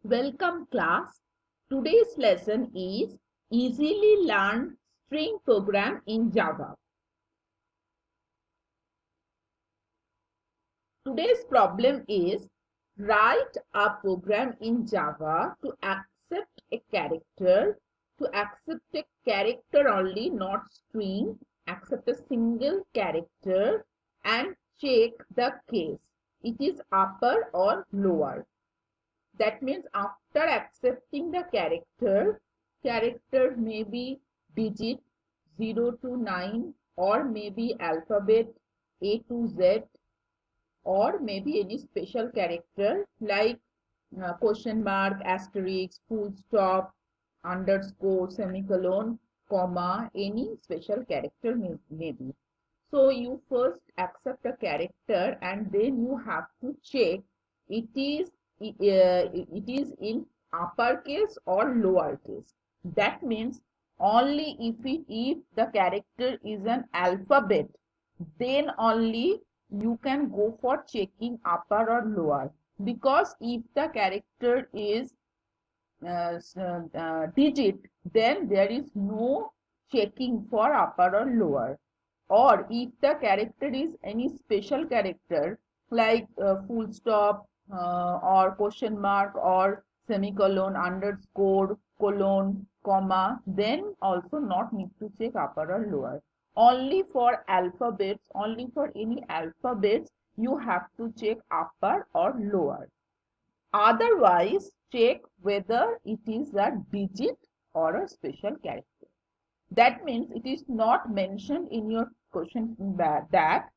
Welcome class. Today's lesson is easily learn string program in Java. Today's problem is write a program in Java to accept a character only, not string, accept a single character and check the case. It is upper or lower. That means after accepting the character may be digit 0 to 9 or maybe alphabet A to Z or maybe any special character like question mark, asterisk, full stop, underscore, semicolon, comma, any special character may be. So you first accept a character and then you have to check it is in uppercase or lowercase. That means only if the character is an alphabet, then only you can go for checking upper or lower. Because if the character is digit, then there is no checking for upper or lower. Or if the character is any special character like full stop or question mark or semicolon, underscore, colon, comma, then also not need to check upper or lower. Only for alphabets, only for any alphabets, you have to check upper or lower. Otherwise, check whether it is a digit or a special character. That means it is not mentioned in your question that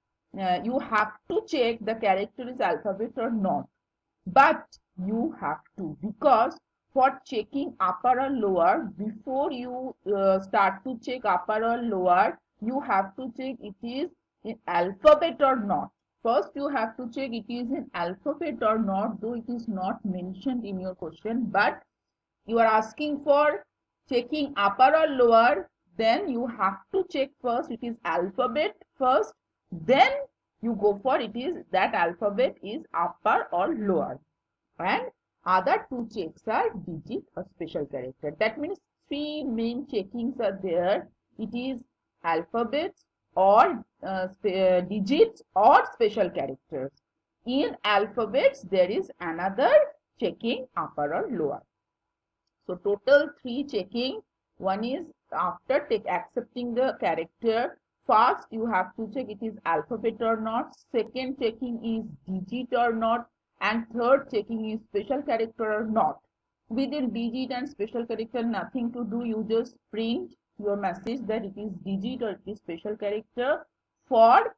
you have to check the character is alphabet or not. But you have to, because for checking upper or lower, before you start to check upper or lower, you have to check it is in alphabet or not. First, you have to check it is in alphabet or not, though it is not mentioned in your question, but you are asking for checking upper or lower, then you have to check first it is alphabet first, then you go for it is that alphabet is upper or lower. And other two checks are digit or special character. That means three main checkings are there. It is alphabets or digits or special characters. In alphabets, there is another checking upper or lower. So total three checking. One is after accepting the character. First, you have to check it is alphabet or not. Second checking is digit or not. And third checking is special character or not. Within digit and special character, nothing to do. You just print your message that it is digit or it is special character. For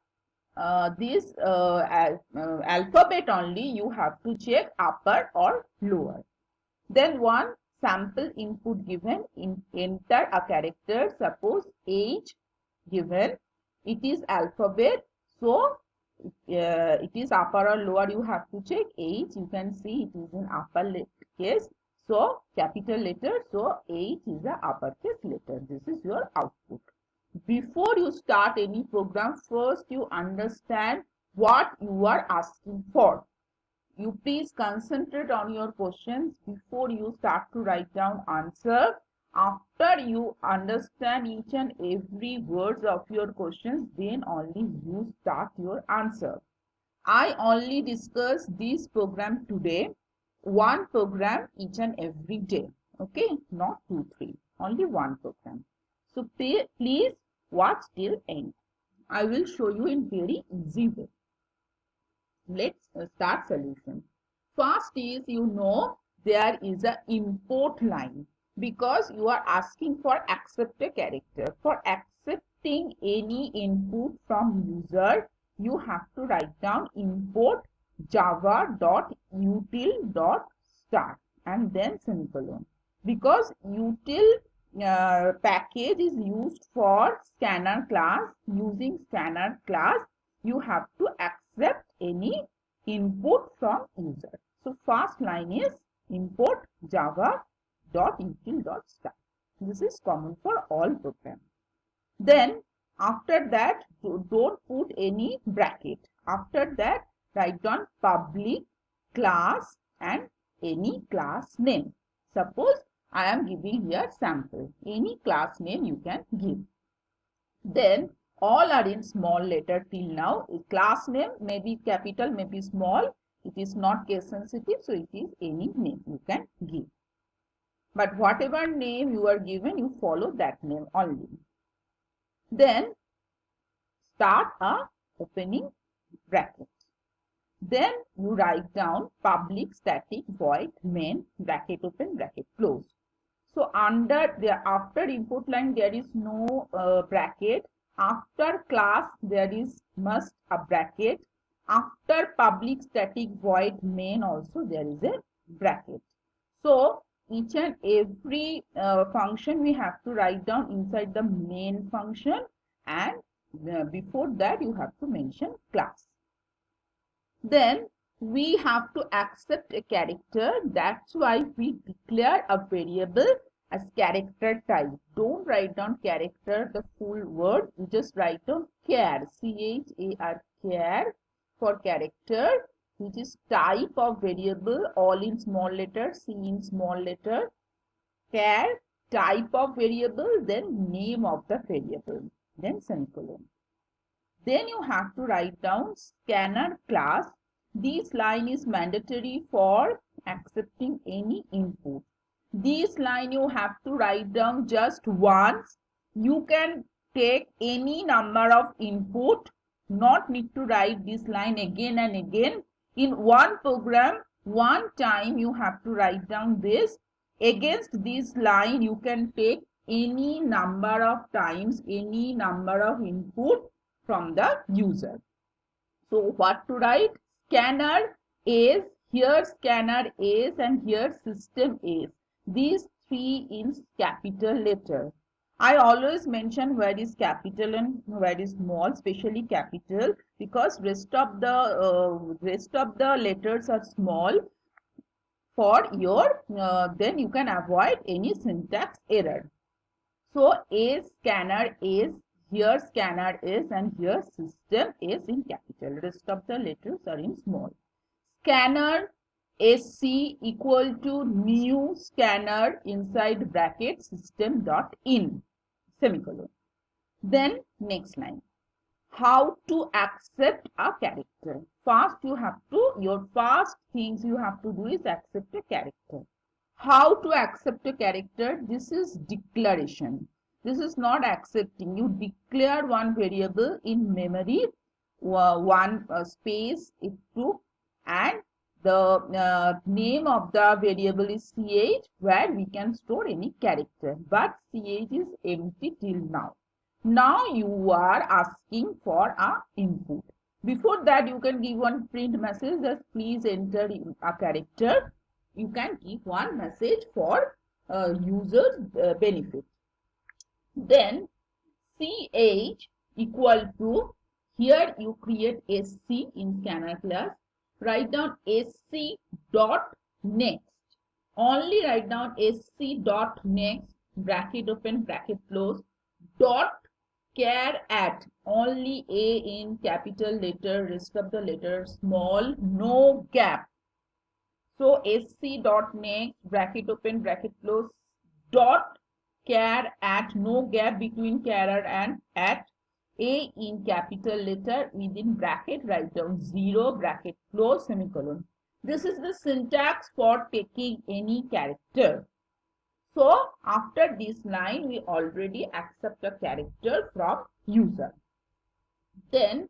this alphabet only, you have to check upper or lower. Then one sample input given, enter a character, suppose age given, it is alphabet, so it is upper or lower, you have to check age. You can see it is in upper case, so capital letter, so age is a uppercase letter. This is your output. Before you start any program, first you understand what you are asking for. You please concentrate on your questions before you start to write down answer. After you understand each and every words of your questions, then only you start your answer. I only discuss this program today, one program each and every day. Okay, not 2, 3, only one program. So please watch till end. I will show you in very easy way. Let's start solution. First is, there is a import line because you are asking for accept a character. For accepting any input from user, you have to write down import java.util.start and then semicolon. Because util package is used for scanner class. Using scanner class, you have to accept any input from user. So first line is import java.util.start. This is common for all programs. Then after that, don't put any bracket. After that, write down public class and any class name. Suppose I am giving here sample. Any class name you can give. Then all are in small letter till now. Class name may be capital, may be small. It is not case sensitive, so it is any name you can give. But whatever name you are given, you follow that name only. Then start a opening bracket. Then you write down public static void main bracket open bracket close. So under the after input line there is no bracket. After class there is must a bracket. After public static void main also there is a bracket. So each and every function we have to write down inside the main function, and before that you have to mention class. Then we have to accept a character. That's why we declare a variable as character type. Don't write down character, the full word. You just write down char, C-H-A-R, char for character, which is type of variable, all in small letter, C in small letter. Char, type of variable, then name of the variable, then semicolon. Then you have to write down scanner class. This line is mandatory for accepting any input. This line you have to write down just once. You can take any number of input, not need to write this line again and again. In one program, one time you have to write down this. Against this line, you can take any number of times, any number of input from the user. So what to write? Scanner is, here scanner is, and here system is. These three in capital letter. I always mention where is capital and where is small, especially capital, because rest of the letters are small. For your then you can avoid any syntax error. So a scanner is, here scanner is, and here system is in capital. Rest of the letters are in small. Scanner SC equal to new scanner inside bracket system dot in semicolon. Then next line. How to accept a character. First you have to, your first things you have to do is accept a character. How to accept a character? This is declaration. This is not accepting. You declare one variable in memory, one space it took, and the name of the variable is ch, where we can store any character. But ch is empty till now. Now you are asking for a input. Before that you can give one print message that please enter a character. You can give one message for user's benefit. Then ch equal to, here you create sc in scanner class. Write down sc dot next. Only write down sc dot next, bracket open, bracket close, dot char at, only a in capital letter, rest of the letters small, no gap. So sc dot next, bracket open, bracket close, dot char at, no gap between char and at, a in capital letter, within bracket write down 0, bracket close, semicolon. This is the syntax for taking any character. So after this line we already accept a character from user. Then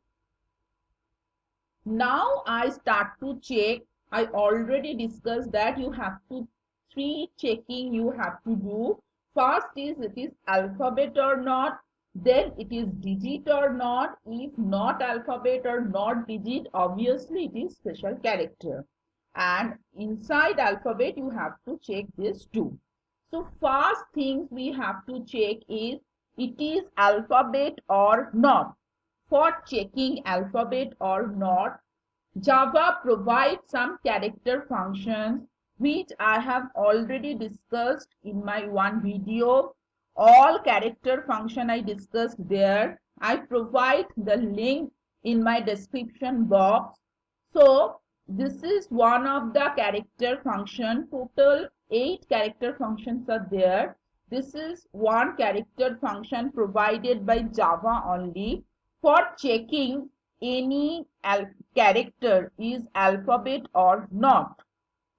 now I start to check. I already discussed that you have to, three checking you have to do. First is it is alphabet or not, then it is digit or not. If not alphabet or not digit, obviously it is special character, and inside alphabet you have to check this too. So first things we have to check is it is alphabet or not. For checking alphabet or not, Java provides some character functions which I have already discussed in my one video. All character function I discussed there. I provide the link in my description box. So This is one of the character function. Total 8 character functions are there. This is one character function provided by Java only for checking any character is alphabet or not.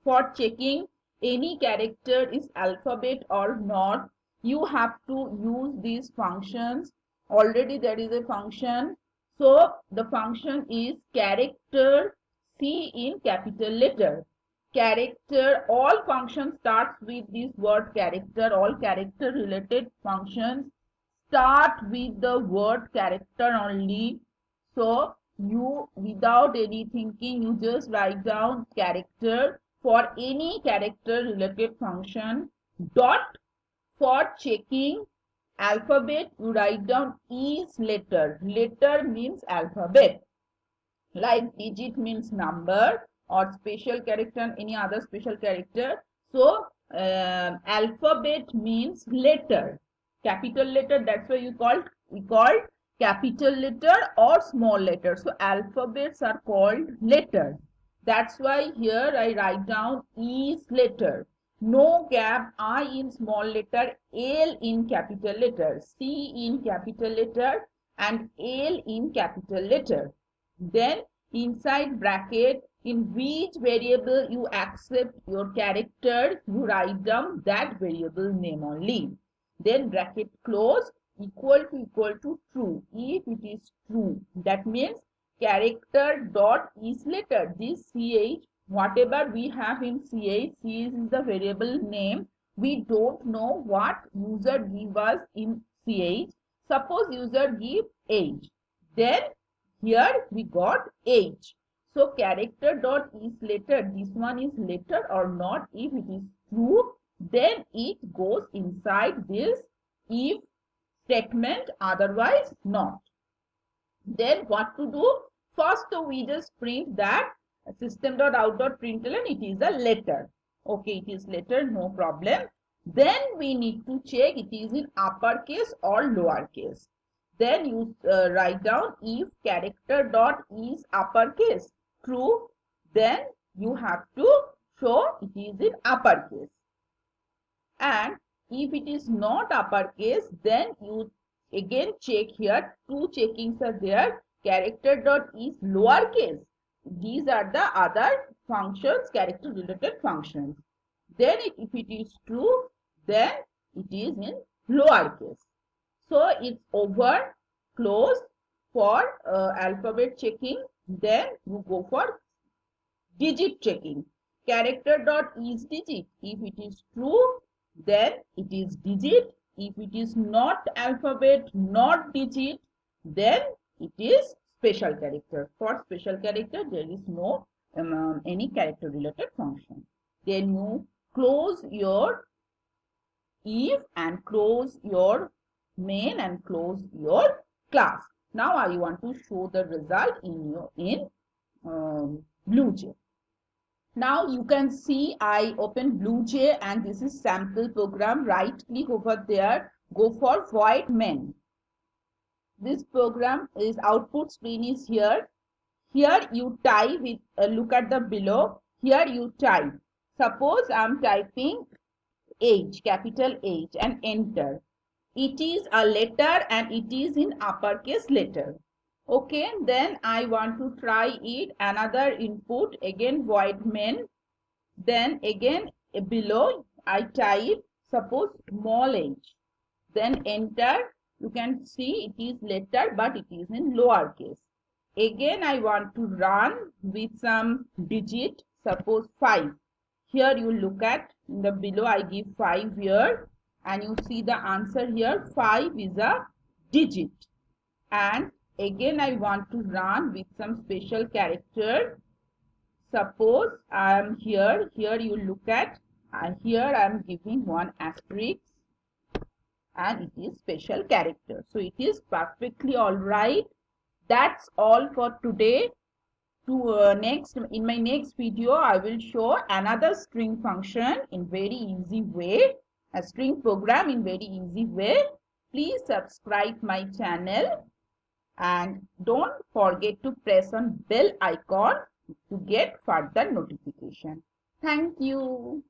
For checking any character is alphabet or not, you have to use these functions. Already there is a function. So the function is character C in capital letter. Character, all functions starts with this word character. All character related functions start with the word character only. So you, without any thinking, you just write down character for any character related function. Dot for checking alphabet, you write down is letter. Letter means alphabet. Like digit means number, or special character, any other special character. So alphabet means letter, capital letter. That's why we call capital letter or small letter. So alphabets are called letter. That's why here I write down is letter. No gap, I in small letter, L in capital letter, C in capital letter, and L in capital letter. Then inside bracket, in which variable you accept your character, you write down that variable name only. Then bracket close, equal to true. If it is true, that means character dot is letter. This ch, whatever we have in ch, ch is the variable name. We don't know what user give us in ch. Suppose user give age, then here we got age. So character dot is letter. This one is letter or not. If it is true, then it goes inside this if statement, otherwise not. Then what to do? First we just print that system.out.println it is a letter. Okay, it is letter, no problem. Then we need to check it is in uppercase or lowercase. Then you write down if character dot is uppercase true, then you have to show it is in uppercase. And if it is not uppercase, then you again check here. Two checkings are there. Character dot is lowercase. These are the other functions, character related functions. Then if it is true, then it is in lowercase. So it's over, close for alphabet checking. Then you go for digit checking. Character dot is digit. If it is true, then it is digit. If it is not alphabet, not digit, then it is special character. For special character, there is no any character related function. Then you close your if and close your main and close your class. Now I want to show the result in BlueJ. Now you can see I open BlueJ and this is sample program. Right click over there, go for void main. This program is output screen is here. Here you type with look at the below. Here you type. Suppose I am typing age, capital H, and enter. It is a letter and it is in uppercase letter. Okay, then I want to try it. Another input, again void main. Then again below I type suppose small h. Then enter. You can see it is letter but it is in lowercase. Again I want to run with some digit, suppose 5. Here you look at in the below I give 5 here and you see the answer here. 5 is a digit. And again I want to run with some special character. Suppose I am here you look at, and here I am giving one asterisk and it is special character. So it is perfectly alright. That's all for today. In my next video I will show another string function in very easy way, a string program in very easy way. Please subscribe my channel and don't forget to press on bell icon to get further notification. Thank you.